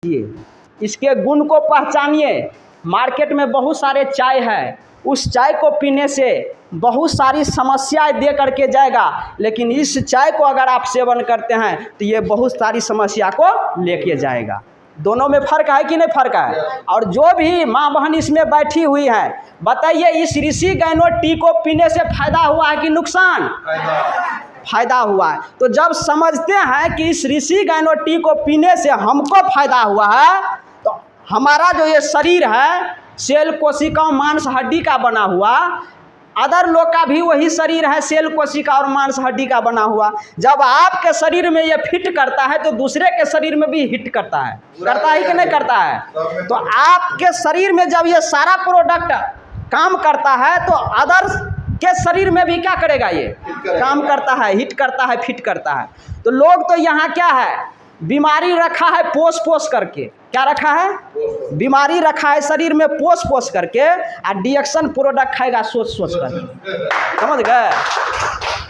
इसके गुण को पहचानिए। मार्केट में बहुत सारे चाय है, उस चाय को पीने से बहुत सारी समस्याएं दे करके जाएगा, लेकिन इस चाय को अगर आप सेवन करते हैं तो ये बहुत सारी समस्या को लेके जाएगा। दोनों में फ़र्क है कि नहीं फ़र्क है? और जो भी माँ बहन इसमें बैठी हुई है, बताइए इस ऋषि गैनो टी को पीने से फायदा हुआ है कि नुकसान? फायदा हुआ है। तो जब समझते हैं कि इस ऋषि गैनो टी को पीने से हमको फायदा हुआ है, तो हमारा जो ये शरीर है सेल कोशिकाओं मांस हड्डी का बना हुआ, अदर लोग का भी वही शरीर है, सेल कोशिका और मांस हड्डी का बना हुआ। जब आपके शरीर में ये फिट करता है तो दूसरे के शरीर में भी हिट करता है कि नहीं करता है? तो आपके शरीर में जब ये सारा प्रोडक्ट काम करता है तो अदर के शरीर में भी क्या करेगा? ये काम करता है, हिट करता है, फिट करता है। तो लोग तो यहाँ क्या है, बीमारी रखा है पोस करके। क्या रखा है? बीमारी रखा है शरीर में पोस करके, और डिएक्शन प्रोडक्ट खाएगा सोच करके। समझ गए?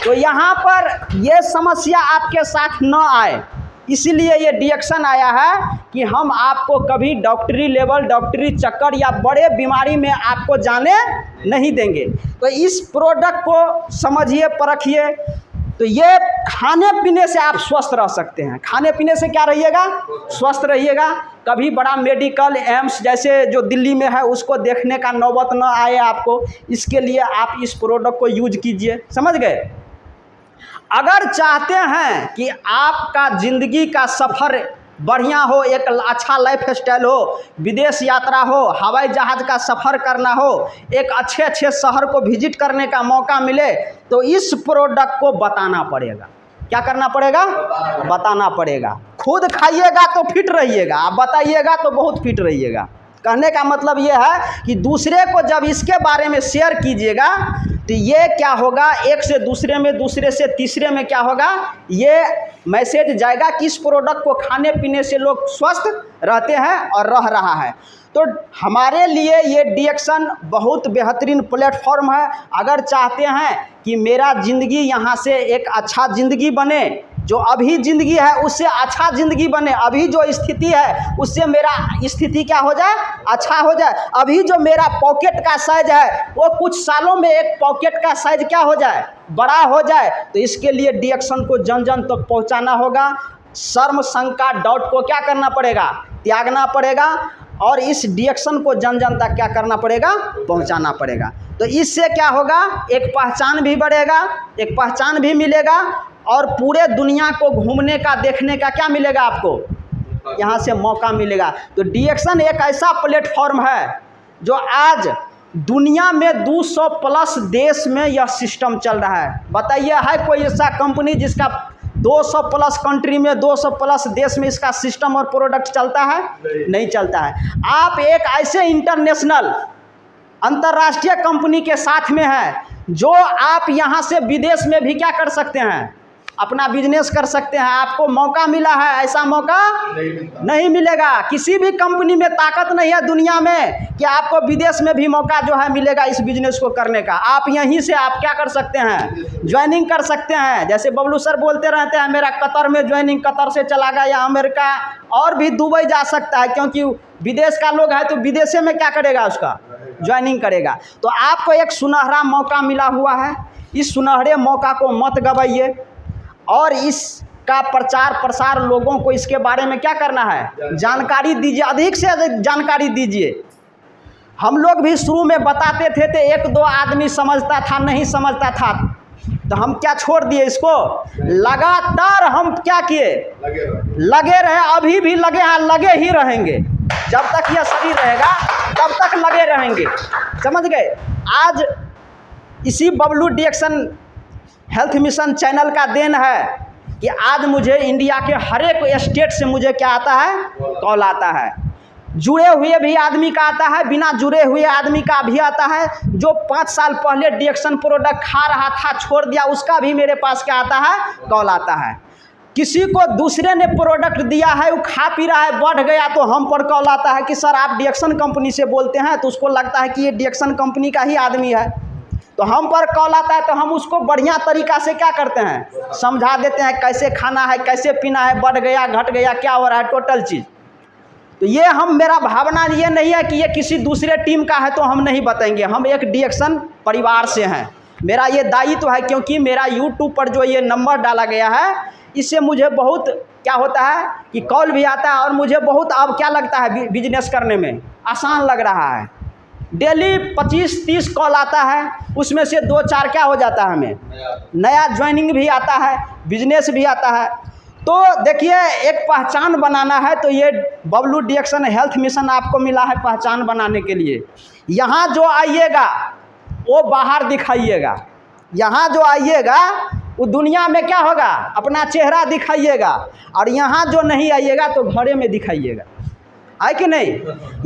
तो यहाँ पर ये समस्या आपके साथ न आए, इसीलिए ये डिएक्शन आया है कि हम आपको कभी डॉक्टरी लेवल, डॉक्टरी चक्कर या बड़े बीमारी में आपको जाने नहीं देंगे। तो इस प्रोडक्ट को समझिए, परखिए। तो ये खाने पीने से आप स्वस्थ रह सकते हैं। खाने पीने से क्या रहिएगा? स्वस्थ रहिएगा। कभी बड़ा मेडिकल एम्स जैसे जो दिल्ली में है उसको देखने का नौबत न आए आपको। इसके लिए आप इस प्रोडक्ट को यूज कीजिए। समझ गए? अगर चाहते हैं कि आपका ज़िंदगी का सफ़र बढ़िया हो, एक अच्छा लाइफ स्टाइल हो, विदेश यात्रा हो, हवाई जहाज़ का सफ़र करना हो, एक अच्छे शहर को विजिट करने का मौका मिले, तो इस प्रोडक्ट को बताना पड़ेगा। क्या करना पड़ेगा? बताना पड़ेगा। खुद खाइएगा तो फिट रहिएगा, आप बताइएगा तो बहुत फिट रहिएगा। कहने का मतलब ये है कि दूसरे को जब इसके बारे में शेयर कीजिएगा तो ये क्या होगा, एक से दूसरे में, दूसरे से तीसरे में क्या होगा, ये मैसेज जाएगा कि इस प्रोडक्ट को खाने पीने से लोग स्वस्थ रहते हैं और रह रहा है। तो हमारे लिए ये डिएक्शन बहुत बेहतरीन प्लेटफॉर्म है। अगर चाहते हैं कि मेरा ज़िंदगी यहाँ से एक अच्छा ज़िंदगी बने, जो अभी ज़िंदगी है उससे अच्छा ज़िंदगी बने, अभी जो स्थिति है उससे मेरा स्थिति क्या हो जाए, अच्छा हो जाए, अभी जो मेरा पॉकेट का साइज है वो कुछ सालों में एक पॉकेट का साइज क्या हो जाए, बड़ा हो जाए। तो इसके लिए डिएक्शन को जन जन तक पहुंचाना होगा। शर्म शंका डाउट को क्या करना पड़ेगा, त्यागना पड़ेगा, और इस डिएक्शन को जन जन तक क्या करना पड़ेगा, पहुंचाना पड़ेगा। तो इससे क्या होगा, एक पहचान भी बढ़ेगा, एक पहचान भी मिलेगा, और पूरे दुनिया को घूमने का, देखने का क्या मिलेगा आपको, यहाँ से मौका मिलेगा। तो डिएक्शन एक ऐसा प्लेटफॉर्म है जो आज दुनिया में 200 प्लस देश में यह सिस्टम चल रहा है। बताइए है कोई ऐसा कंपनी जिसका 200 प्लस कंट्री में, 200 प्लस देश में इसका सिस्टम और प्रोडक्ट चलता है? नहीं चलता है। आप एक ऐसे इंटरनेशनल अंतर्राष्ट्रीय कंपनी के साथ में है जो आप यहाँ से विदेश में भी क्या कर सकते हैं, अपना बिजनेस कर सकते हैं। आपको मौका मिला है, ऐसा मौका नहीं मिलेगा। किसी भी कंपनी में ताकत नहीं है दुनिया में कि आपको विदेश में भी मौका जो है मिलेगा इस बिजनेस को करने का। आप यहीं से आप क्या कर सकते हैं, ज्वाइनिंग कर सकते हैं। जैसे बबलू सर बोलते रहते हैं मेरा कतर में ज्वाइनिंग, कतर से चला गया, या अमेरिका और भी दुबई जा सकता है, क्योंकि विदेश का लोग है तो विदेशे में क्या करेगा, उसका ज्वाइनिंग करेगा। तो आपको एक सुनहरा मौका मिला हुआ है, इस सुनहरे मौका को मत गवाइए, और इसका प्रचार प्रसार लोगों को इसके बारे में क्या करना है, जानकारी दीजिए, अधिक से अधिक जानकारी दीजिए। हम लोग भी शुरू में बताते थे तो 1-2 आदमी समझता था, नहीं समझता था तो हम क्या छोड़ दिए इसको। लगातार हम क्या किए, लगे रहे, अभी भी लगे हैं, लगे ही रहेंगे। जब तक यह शरीर रहेगा तब तक लगे रहेंगे। समझ गए? आज इसी बबलू डिएक्शन हेल्थ मिशन चैनल का देन है कि आज मुझे इंडिया के हर एक स्टेट से मुझे क्या आता है, कॉल आता है। जुड़े हुए भी आदमी का आता है, बिना जुड़े हुए आदमी का भी आता है। जो 5 साल पहले डिएक्शन प्रोडक्ट खा रहा था, छोड़ दिया, उसका भी मेरे पास क्या आता है, कॉल आता है। किसी को दूसरे ने प्रोडक्ट दिया है, वो खा पी रहा है, बढ़ गया, तो हम पर कॉल आता है कि सर आप डिएक्शन कंपनी से बोलते हैं, तो उसको लगता है कि ये डिएक्शन कंपनी का ही आदमी है। तो हम पर कॉल आता है तो हम उसको बढ़िया तरीका से क्या करते हैं, समझा देते हैं कैसे खाना है, कैसे पीना है, बढ़ गया, घट गया, क्या हो रहा है, टोटल चीज़। तो ये हम मेरा भावना ये नहीं है कि ये किसी दूसरे टीम का है तो हम नहीं बताएंगे। हम एक डिएक्शन परिवार से हैं, मेरा ये दायित्व है, क्योंकि मेरा यूट्यूब पर जो ये नंबर डाला गया है इससे मुझे बहुत क्या होता है कि कॉल भी आता है और मुझे बहुत अब क्या लगता है बिजनेस करने में आसान लग रहा है। डेली 25-30 कॉल आता है, उसमें से 2-4 क्या हो जाता है, हमें नया ज्वाइनिंग भी आता है, बिजनेस भी आता है। तो देखिए एक पहचान बनाना है तो ये बबलू डिएक्शन हेल्थ मिशन आपको मिला है पहचान बनाने के लिए। यहाँ जो आइएगा वो बाहर दिखाइएगा, यहाँ जो आइएगा वो दुनिया में क्या होगा, अपना चेहरा दिखाइएगा, और यहाँ जो नहीं आइएगा तो घरे में दिखाइएगा, है कि नहीं।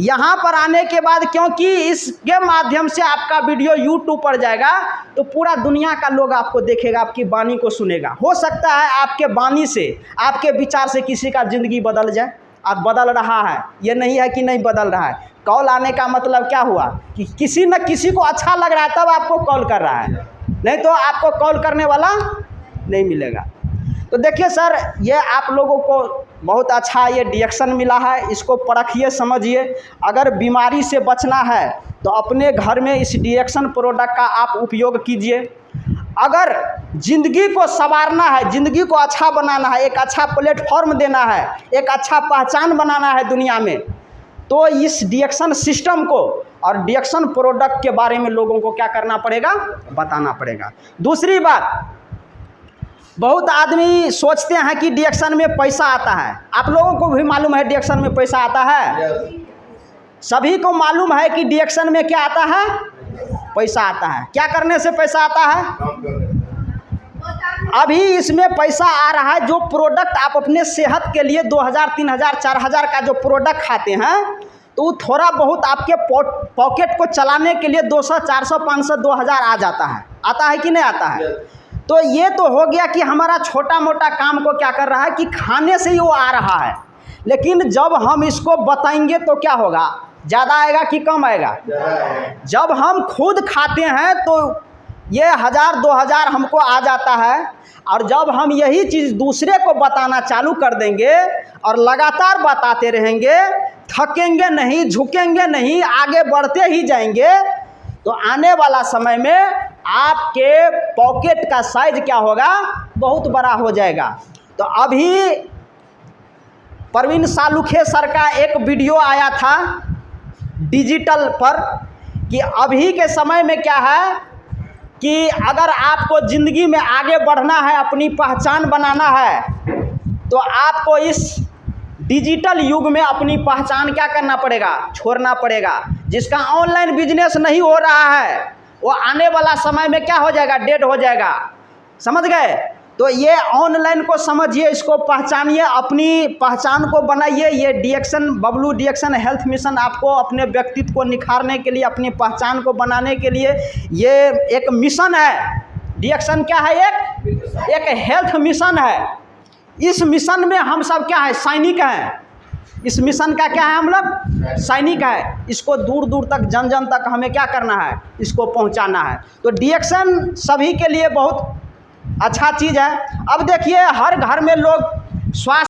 यहाँ पर आने के बाद क्योंकि इसके माध्यम से आपका वीडियो यूट्यूब पर जाएगा तो पूरा दुनिया का लोग आपको देखेगा, आपकी वाणी को सुनेगा। हो सकता है आपके वाणी से, आपके विचार से किसी का ज़िंदगी बदल जाए। अब बदल रहा है, ये नहीं है कि नहीं बदल रहा है। कॉल आने का मतलब क्या हुआ कि किसी न किसी को अच्छा लग रहा है तब आपको कॉल कर रहा है, नहीं तो आपको कॉल करने वाला नहीं मिलेगा। तो देखिए सर, ये आप लोगों को बहुत अच्छा ये डिएक्शन मिला है, इसको परखिए, समझिए। अगर बीमारी से बचना है तो अपने घर में इस डिएक्शन प्रोडक्ट का आप उपयोग कीजिए। अगर ज़िंदगी को संवारना है, ज़िंदगी को अच्छा बनाना है, एक अच्छा प्लेटफॉर्म देना है, एक अच्छा पहचान बनाना है दुनिया में, तो इस डिएक्शन सिस्टम को और डिएक्शन प्रोडक्ट के बारे में लोगों को क्या करना पड़ेगा, बताना पड़ेगा। दूसरी बात, बहुत आदमी सोचते हैं कि डिएक्शन में पैसा आता है। आप लोगों को भी मालूम है डिएक्शन में पैसा आता है, सभी को मालूम है कि डिएक्शन में क्या आता है, पैसा आता है। क्या करने से पैसा आता है? अभी इसमें पैसा आ रहा है, जो प्रोडक्ट आप अपने सेहत के लिए 2000, 3000, 4000 का जो प्रोडक्ट खाते हैं तो थोड़ा बहुत आपके पॉकेट को चलाने के लिए 200, 400, 500, 2000 आ जाता है। आता है कि नहीं आता है? तो ये तो हो गया कि हमारा छोटा मोटा काम को क्या कर रहा है कि खाने से ही वो आ रहा है। लेकिन जब हम इसको बताएंगे तो क्या होगा, ज़्यादा आएगा कि कम आएगा? जब हम खुद खाते हैं तो ये 1000-2000 हमको आ जाता है, और जब हम यही चीज़ दूसरे को बताना चालू कर देंगे और लगातार बताते रहेंगे, थकेंगे नहीं, झुकेंगे नहीं, आगे बढ़ते ही जाएंगे, तो आने वाला समय में आपके पॉकेट का साइज क्या होगा, बहुत बड़ा हो जाएगा। तो अभी प्रवीण सालुखे सर का एक वीडियो आया था डिजिटल पर कि अभी के समय में क्या है कि अगर आपको ज़िंदगी में आगे बढ़ना है, अपनी पहचान बनाना है, तो आपको इस डिजिटल युग में अपनी पहचान क्या करना पड़ेगा, छोड़ना पड़ेगा। जिसका ऑनलाइन बिजनेस नहीं हो रहा है वो आने वाला समय में क्या हो जाएगा, डेड हो जाएगा। समझ गए? तो ये ऑनलाइन को समझिए, इसको पहचानिए, अपनी पहचान को बनाइए। ये डिएक्शन, बबलू डिएक्शन हेल्थ मिशन आपको अपने व्यक्तित्व को निखारने के लिए, अपनी पहचान को बनाने के लिए ये एक मिशन है। डिएक्शन क्या है? एक हेल्थ मिशन है। इस मिशन में हम सब क्या है, सैनिक हैं। इस मिशन का क्या है, हम लोग सैनिक है। इसको दूर दूर तक, जन जन तक हमें क्या करना है, इसको पहुंचाना है। तो डिएक्शन सभी के लिए बहुत अच्छा चीज़ है। अब देखिए हर घर में लोग स्वास्थ्य